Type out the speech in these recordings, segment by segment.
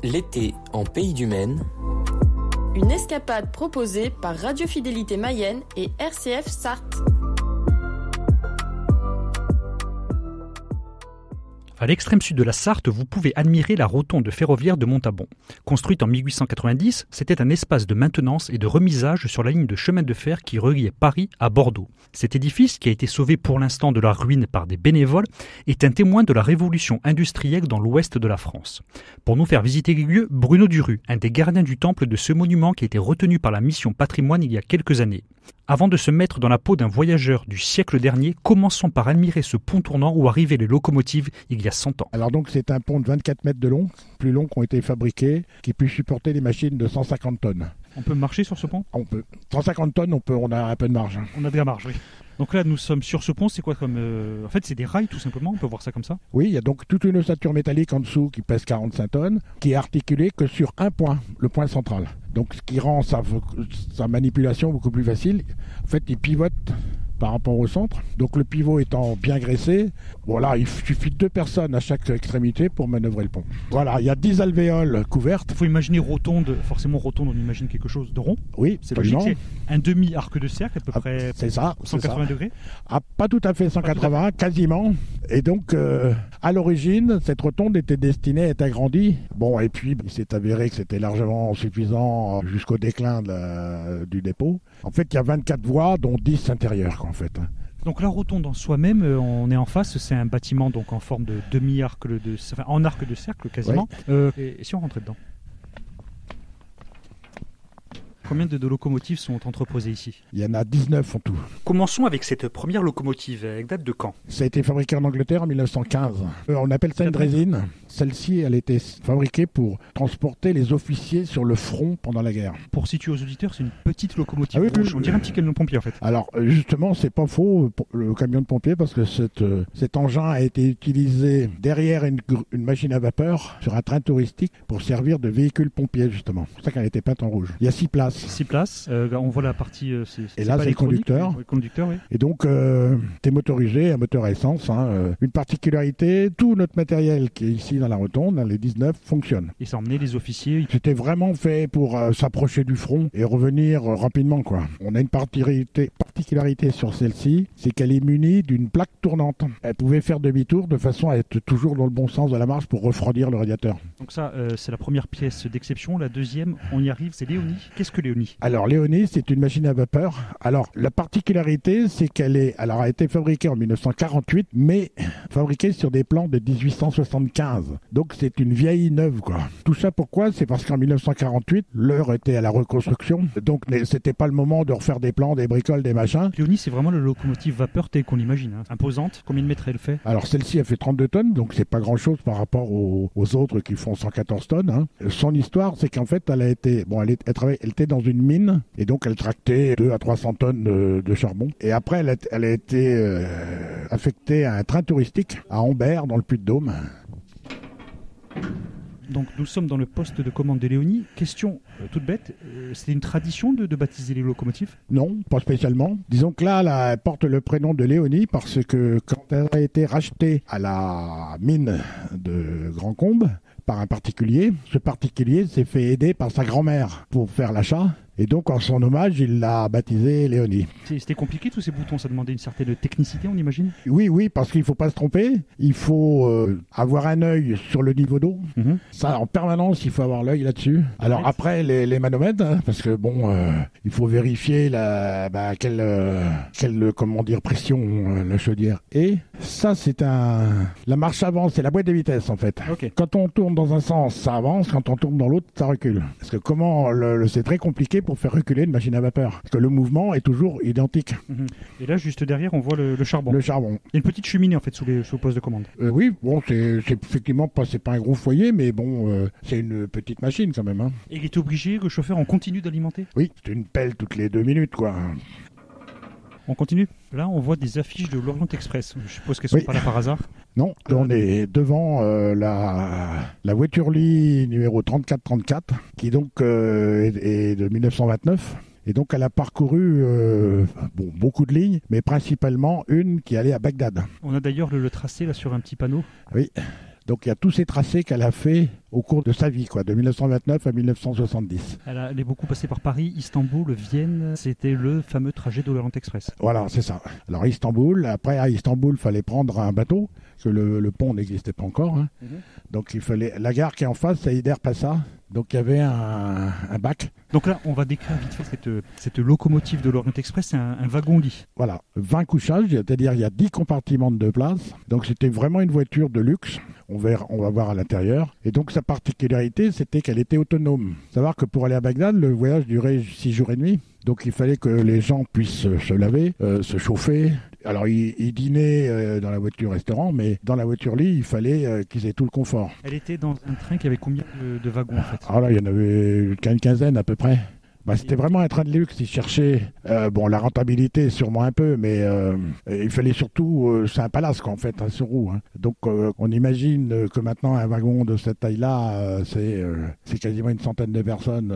L'été en Pays du Maine. Une escapade proposée par Radio Fidélité Mayenne et RCF Sarthe. À l'extrême sud de la Sarthe, vous pouvez admirer la rotonde ferroviaire de Montabon. Construite en 1890, c'était un espace de maintenance et de remisage sur la ligne de chemin de fer qui reliait Paris à Bordeaux. Cet édifice, qui a été sauvé pour l'instant de la ruine par des bénévoles, est un témoin de la révolution industrielle dans l'ouest de la France. Pour nous faire visiter les lieux, Bruno Duru, un des gardiens du temple de ce monument qui a été retenu par la mission Patrimoine il y a quelques années. Avant de se mettre dans la peau d'un voyageur du siècle dernier, commençons par admirer ce pont tournant où arrivaient les locomotives il y a 100 ans. Alors donc c'est un pont de 24 mètres de long, plus long qu'ont été fabriqués, qui peut supporter des machines de 150 tonnes. On peut marcher sur ce pont ? On peut. 150 tonnes, on a un peu de marge. On a de la marge, oui. Donc là, nous sommes sur ce pont, c'est quoi comme... En fait, c'est des rails tout simplement, on peut voir ça comme ça ? Oui, il y a donc toute une ossature métallique en dessous qui pèse 45 tonnes, qui est articulée que sur un point, le point central. Donc ce qui rend sa manipulation beaucoup plus facile. En fait, il pivote par rapport au centre. Donc le pivot étant bien graissé, voilà, il suffit de 2 personnes à chaque extrémité pour manœuvrer le pont. Voilà, il y a 10 alvéoles couvertes. Il faut imaginer rotonde, forcément rotonde, on imagine quelque chose de rond. Oui, c'est logique, c'est un demi-arc de cercle à peu près. C'est ça. 180 degrés. Ah, pas tout à fait 180, quasiment. Et donc, à l'origine, cette rotonde était destinée à être agrandie. Bon, et puis, il s'est avéré que c'était largement suffisant jusqu'au déclin du dépôt. En fait, il y a 24 voies, dont 10 intérieures, en fait. Donc la rotonde en soi-même, on est en face, c'est un bâtiment donc en forme de demi-arc, en arc de cercle quasiment. Oui. Et si on rentrait dedans ? Combien de locomotives sont entreposées ici ? Il y en a 19 en tout. Commençons avec cette première locomotive. Elle date de quand ? Ça a été fabriqué en Angleterre en 1915. On appelle ça une drésine. Celle-ci, elle était fabriquée pour transporter les officiers sur le front pendant la guerre. Pour situer aux auditeurs, c'est une petite locomotive. Ah oui, on dirait un petit camion de pompier en fait. Alors justement, c'est pas faux, le camion de pompier, parce que cet engin a été utilisé derrière une machine à vapeur sur un train touristique pour servir de véhicule pompier justement. C'est pour ça qu'elle était peinte en rouge. Il y a 6 places. 6 places, on voit la partie... et là, c'est le conducteur. Le conducteur, oui. Et donc, t'es motorisé, un moteur à essence. Une particularité, tout notre matériel qui est ici dans la rotonde, les 19, fonctionne. Et ça emmenait les officiers. C'était vraiment fait pour s'approcher du front et revenir rapidement, quoi. On a une particularité sur celle-ci, c'est qu'elle est munie d'une plaque tournante. Elle pouvait faire demi-tour de façon à être toujours dans le bon sens de la marche pour refroidir le radiateur. Donc ça, c'est la première pièce d'exception. La deuxième, on y arrive, c'est Léonie. Qu'est-ce que Léonie ? Alors Léonie, c'est une machine à vapeur. Alors la particularité, c'est qu'elle a été fabriquée en 1948, mais fabriquée sur des plans de 1875. Donc c'est une vieille neuve, quoi. Tout ça pourquoi ? C'est parce qu'en 1948, l'heure était à la reconstruction. Donc c'était pas le moment de refaire des plans, des bricoles, des machins. Léonie, c'est vraiment la locomotive vapeur telle qu'on l'imagine. Imposante. Combien de mètres elle fait ? Alors celle-ci, elle fait 32 tonnes, donc c'est pas grand-chose par rapport aux autres qui font 114 tonnes. Son histoire, c'est qu'en fait, elle était dans une mine, et donc elle tractait 2 à 300 tonnes de charbon. Et après, elle a été affectée à un train touristique à Ambert, dans le Puy-de-Dôme. Donc nous sommes dans le poste de commande de Léonie. Question toute bête, c'est une tradition de baptiser les locomotives ? Non, pas spécialement. Disons que là, elle porte le prénom de Léonie parce que quand elle a été rachetée à la mine de Grand Combe par un particulier, ce particulier s'est fait aider par sa grand-mère pour faire l'achat. Et donc, en son hommage, il l'a baptisé Léonie. C'était compliqué, tous ces boutons, ça demandait une certaine technicité, on imagine ? Oui, parce qu'il ne faut pas se tromper. Il faut avoir un œil sur le niveau d'eau. Mm-hmm. Ça, en permanence, il faut avoir l'œil là-dessus. Alors après, les manomètres, parce que il faut vérifier quelle pression la chaudière est. Ça, c'est la marche avant, c'est la boîte des vitesses, en fait. Okay. Quand on tourne dans un sens, ça avance. Quand on tourne dans l'autre, ça recule. Parce que c'est très compliqué pour faire reculer une machine à vapeur. Parce que le mouvement est toujours identique. Et là, juste derrière, on voit le charbon. Le charbon. Il y a une petite cheminée, en fait, sous le poste de commande. Oui, c'est effectivement pas un gros foyer, mais c'est une petite machine quand même. Et il est obligé, le chauffeur, on continue d'alimenter ? Oui, c'est une pelle toutes les 2 minutes, quoi. On continue ? Là, on voit des affiches de l'Orient Express. Je suppose qu'elles ne sont pas là par hasard ? Non, on est devant la voiture-lit numéro 3434, qui donc est de 1929. Et donc, elle a parcouru beaucoup de lignes, mais principalement une qui allait à Bagdad. On a d'ailleurs le tracé là sur un petit panneau. Oui. Donc il y a tous ces tracés qu'elle a fait au cours de sa vie, de 1929 à 1970. Elle est beaucoup passée par Paris, Istanbul, Vienne. C'était le fameux trajet de l'Orient Express. Voilà, c'est ça. Alors Istanbul, après à Istanbul, il fallait prendre un bateau, parce que le pont n'existait pas encore. Hein. Donc il fallait... La gare qui est en face, c'est Heider Passa. Donc il y avait un bac. Donc là, on va décrire vite fait cette locomotive de l'Orient Express, c'est un wagon-lit. Voilà, 20 couchages, c'est-à-dire il y a 10 compartiments de 2 places. Donc c'était vraiment une voiture de luxe. On va voir à l'intérieur. Et donc sa particularité, c'était qu'elle était autonome. Savoir que pour aller à Bagdad, le voyage durait 6 jours et demi. Donc il fallait que les gens puissent se laver, se chauffer. Alors ils dînaient dans la voiture restaurant, mais dans la voiture lit, il fallait qu'ils aient tout le confort. Elle était dans un train qui avait combien de wagons en fait? Ah là, il y en avait une quinzaine à peu près. C'était vraiment un train de luxe. Ils cherchaient la rentabilité sûrement un peu, mais il fallait surtout... c'est un palace en fait, un sur roue. Hein. Donc on imagine que maintenant un wagon de cette taille-là, c'est quasiment une centaine de personnes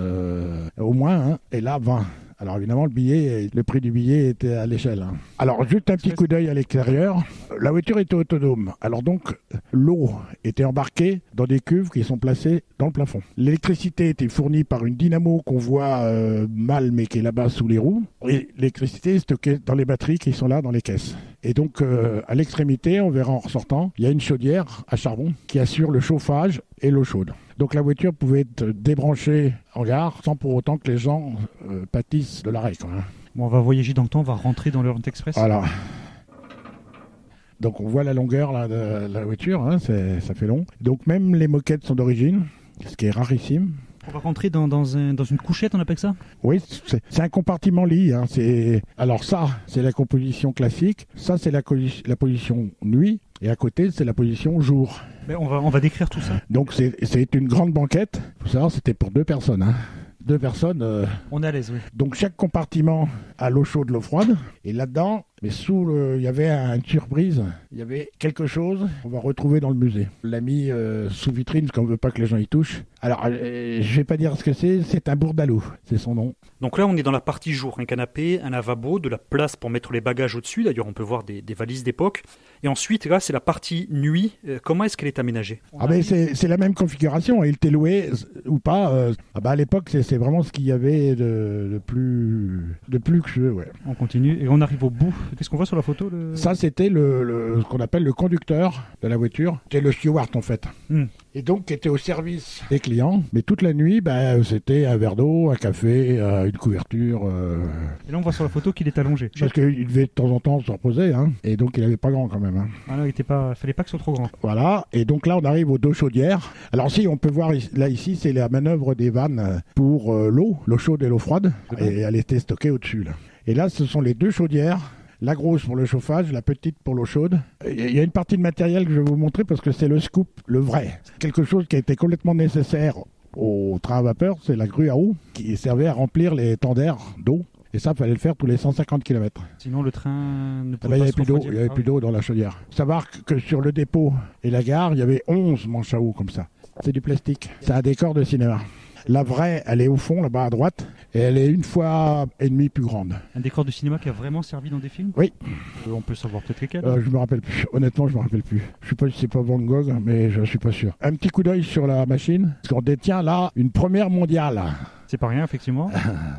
au moins, hein, et là 20. Alors évidemment, le prix du billet était à l'échelle. Hein. Alors juste un petit coup d'œil à l'extérieur. La voiture était autonome. Alors donc, l'eau était embarquée dans des cuves qui sont placées dans le plafond. L'électricité était fournie par une dynamo qu'on voit mal, mais qui est là-bas sous les roues. Et l'électricité est stockée dans les batteries qui sont là dans les caisses. Et donc, à l'extrémité, on verra en ressortant, il y a une chaudière à charbon qui assure le chauffage et l'eau chaude. Donc la voiture pouvait être débranchée en gare sans pour autant que les gens pâtissent de l'arrêt. Bon, on va voyager dans le temps, on va rentrer dans l'Orient Express. Voilà. Donc on voit la longueur là, de la voiture, hein, ça fait long. Donc même les moquettes sont d'origine, ce qui est rarissime. On va rentrer dans une couchette, on appelle ça? Oui, c'est un compartiment lit. Hein, alors ça, c'est la composition classique. Ça, c'est la position nuit. Et à côté, c'est la position jour. Mais on va décrire tout ça. Donc c'est une grande banquette. Il faut savoir, c'était pour 2 personnes. Hein. 2 personnes. On est à l'aise, oui. Donc chaque compartiment a l'eau chaude, l'eau froide. Et là-dedans, mais il y avait une surprise. Il y avait quelque chose qu'on va retrouver dans le musée. On l'a mis sous vitrine parce qu'on ne veut pas que les gens y touchent. Alors, je ne vais pas dire ce que c'est un bourdalou, c'est son nom. Donc là, on est dans la partie jour. Un canapé, un lavabo, de la place pour mettre les bagages au-dessus. D'ailleurs, on peut voir des valises d'époque. Et ensuite, là, c'est la partie nuit. Comment est-ce qu'elle est aménagée? C'est la même configuration. Il était loué ou pas. À l'époque, c'est vraiment ce qu'il y avait de plus luxueux. Ouais. On continue et on arrive au bout. Qu'est-ce qu'on voit sur la photo? Ça, c'était ce qu'on appelle le conducteur de la voiture. C'était le steward, en fait. Et donc, qui était au service des clients. Mais toute la nuit, c'était un verre d'eau, un café, une couverture. Et là, on voit sur la photo qu'il est allongé. Parce qu'il devait de temps en temps se reposer. Hein. Et donc, il n'avait pas grand quand même. Hein. Ah non, fallait pas que ce soit trop grand. Voilà. Et donc là, on arrive aux 2 chaudières. Alors si, on peut voir, là, ici, c'est la manœuvre des vannes pour l'eau chaude et l'eau froide. Et elle était stockée au-dessus. Là. Et là, ce sont les 2 chaudières. La grosse pour le chauffage, la petite pour l'eau chaude. Il y a une partie de matériel que je vais vous montrer parce que c'est le scoop, le vrai. Quelque chose qui a été complètement nécessaire au train à vapeur, c'est la grue à eau qui servait à remplir les tenders d'eau. Et ça, il fallait le faire tous les 150 km. Sinon, le train ne pouvait pas se refroidir. Il n'y avait plus d'eau dans la chaudière. Savoir que sur le dépôt et la gare, il y avait 11 manches à eau comme ça. C'est du plastique. C'est un décor de cinéma. La vraie, elle est au fond, là-bas à droite, et elle est 1,5 fois plus grande. Un décor de cinéma qui a vraiment servi dans des films? Oui. On peut savoir peut-être lesquels? Je me rappelle plus. Honnêtement, je me rappelle plus. Je sais pas si c'est pas Van Gogh, mais je suis pas sûr. Un petit coup d'œil sur la machine, parce qu'on détient là une première mondiale. C'est pas rien, effectivement.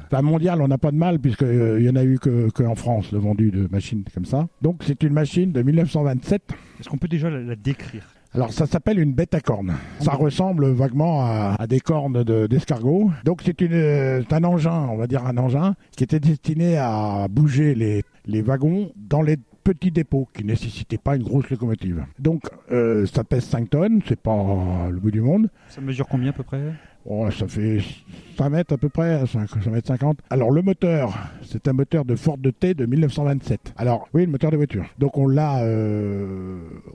Enfin, mondiale, on n'a pas de mal, puisqu'il y en a eu qu'en France, de vendu de machines comme ça. Donc, c'est une machine de 1927. Est-ce qu'on peut déjà la décrire? Alors ça s'appelle une bête à cornes. Ça ressemble vaguement à des cornes d'escargot. Donc c'est un engin, on va dire un engin, qui était destiné à bouger les wagons dans les petits dépôts qui ne nécessitaient pas une grosse locomotive. Donc ça pèse 5 tonnes, c'est pas le bout du monde. Ça mesure combien à peu près? Ça fait 5 mètres à peu près, 5 mètres 50. Alors le moteur, c'est un moteur de Ford T de 1927. Alors oui, le moteur de voiture. Donc on l'a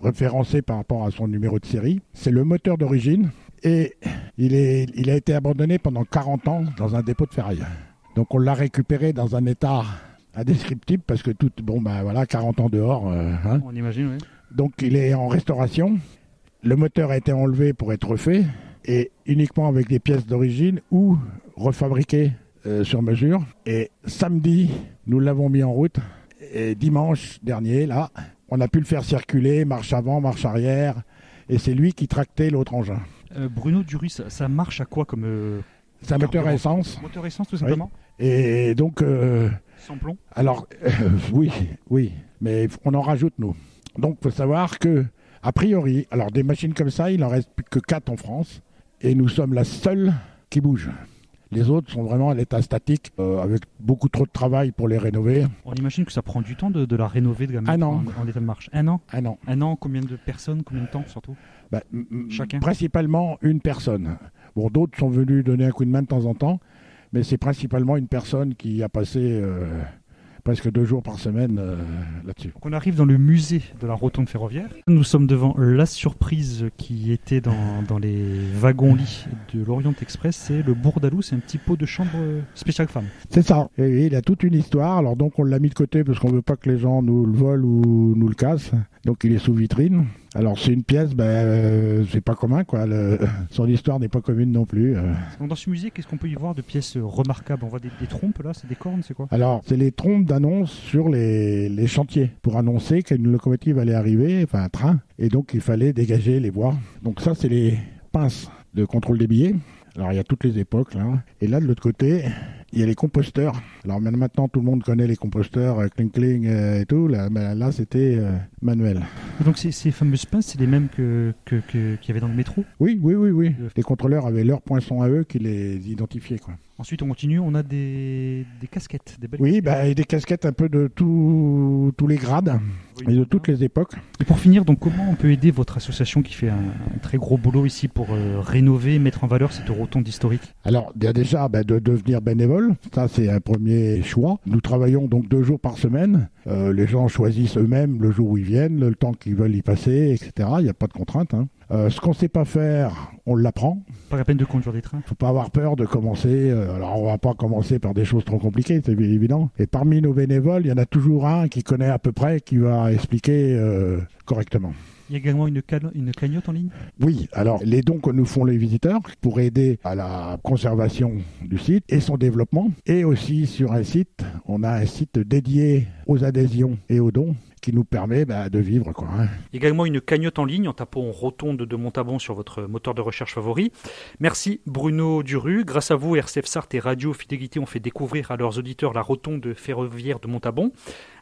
référencé par rapport à son numéro de série. C'est le moteur d'origine et il a été abandonné pendant 40 ans dans un dépôt de ferraille. Donc on l'a récupéré dans un état indescriptible parce que 40 ans dehors. Hein. On imagine, oui. Donc il est en restauration. Le moteur a été enlevé pour être refait. Et uniquement avec des pièces d'origine ou refabriquées sur mesure. Et samedi, nous l'avons mis en route. Et dimanche dernier, là, on a pu le faire circuler, marche avant, marche arrière. et c'est lui qui tractait l'autre engin. Bruno Duruy, ça marche à quoi comme c'est un moteur à essence. Moteur essence, tout simplement. Oui. Et donc... sans plomb. Alors, oui, mais on en rajoute, nous. Donc, il faut savoir que, a priori, alors des machines comme ça, il n'en reste plus que 4 en France, et nous sommes la seule qui bouge. Les autres sont vraiment à l'état statique, avec beaucoup trop de travail pour les rénover. On imagine que ça prend du temps de la rénover, de la mettre en état de marche. Un an. Un an, combien de personnes, combien de temps surtout? Chacun. Principalement une personne. Bon, d'autres sont venus donner un coup de main de temps en temps, mais c'est principalement une personne qui a passé presque 2 jours par semaine là-dessus. Donc on arrive dans le musée de la rotonde ferroviaire. Nous sommes devant la surprise qui était dans les wagons-lits de l'Orient Express. C'est le Bourdalou, c'est un petit pot de chambre spécial femme. C'est ça. Et il a toute une histoire. Alors donc on l'a mis de côté parce qu'on ne veut pas que les gens nous le volent ou nous le cassent. Donc il est sous vitrine. Alors c'est une pièce, c'est pas commun quoi. Son histoire n'est pas commune non plus. Dans ce musée, qu'est-ce qu'on peut y voir de pièces remarquables? On voit des trompes là, c'est des cornes, c'est quoi? Alors c'est les trompes d'annonce sur les chantiers pour annoncer qu'une locomotive allait arriver, enfin un train, et donc il fallait dégager les voies. Donc ça c'est les pinces de contrôle des billets. Alors il y a toutes les époques là. Et là de l'autre côté, il y a les composteurs. Alors maintenant tout le monde connaît les composteurs, cling et tout. Là c'était manuel. Donc ces fameuses pinces, c'est les mêmes qu'il y avait dans le métro? Oui. Les contrôleurs avaient leur poinçon à eux qui les identifiaient quoi. Ensuite, on continue, on a des casquettes. Des belles casquettes. Et des casquettes un peu de tous les grades et de toutes les époques. Et pour finir, donc, comment on peut aider votre association qui fait un très gros boulot ici pour rénover, mettre en valeur cette rotonde historique? Alors, il y a déjà de devenir bénévole. Ça, c'est un premier choix. Nous travaillons donc 2 jours par semaine. Les gens choisissent eux-mêmes le jour où ils viennent, le temps qu'ils veulent y passer, etc. Il n'y a pas de contrainte. Ce qu'on ne sait pas faire, on l'apprend. Pas la peine de conduire des trains. Il ne faut pas avoir peur de commencer. Alors, on ne va pas commencer par des choses trop compliquées, c'est bien évident. Et parmi nos bénévoles, il y en a toujours un qui connaît à peu près, qui va expliquer correctement. Il y a également une cagnotte en ligne? Oui, alors les dons que nous font les visiteurs pour aider à la conservation du site et son développement. Et aussi sur un site, on a un site dédié aux adhésions et aux dons qui nous permet de vivre quoi. Également une cagnotte en ligne en tapant rotonde de Montabon sur votre moteur de recherche favori. Merci Bruno Duruy. Grâce à vous, RCF Sarthe et Radio Fidélité ont fait découvrir à leurs auditeurs la rotonde ferroviaire de Montabon,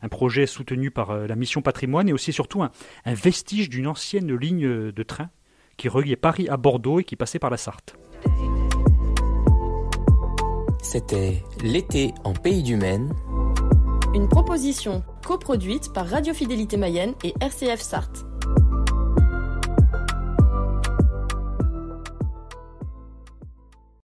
un projet soutenu par la mission Patrimoine et aussi et surtout un vestige d'une ancienne ligne de train qui reliait Paris à Bordeaux et qui passait par la Sarthe. C'était l'été en Pays du Maine. Une proposition coproduite par Radio Fidélité Mayenne et RCF Sarthe.